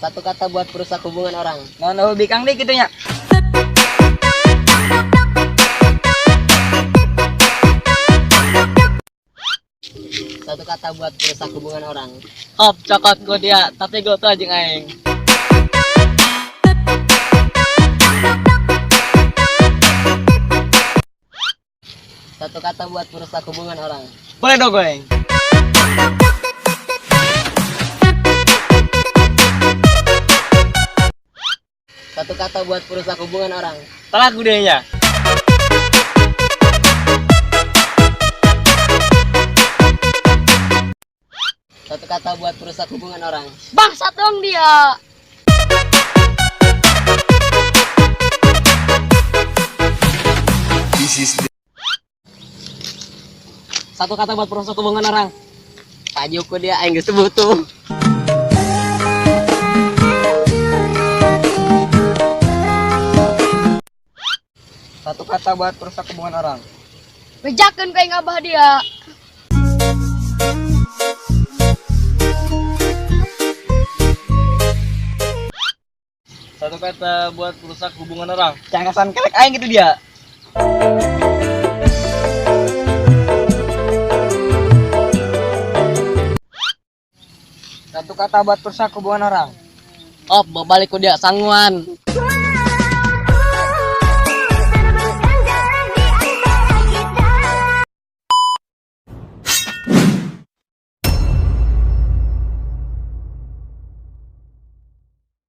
Satu kata buat perusak hubungan orang. Nono hobi kang deh gitunya. Satu kata buat perusak hubungan orang. Hop, cokot gue dia, tapi gue tuh anjing aing. Satu kata buat perusak hubungan orang. Boleh dong gue. Satu kata buat perusak hubungan orang. Telak budenya. Satu kata buat perusak hubungan orang. Bangsat dong dia. Satu kata buat perusak hubungan orang. Pajuku dia aing geus butuh. Satu kata buat perusak hubungan orang. Bejakeun kayak ngabah dia. Satu kata buat perusak hubungan orang. Cangasan kelek aing gitu dia. Satu kata buat perusak hubungan orang. Op, balik ku dia sangguan.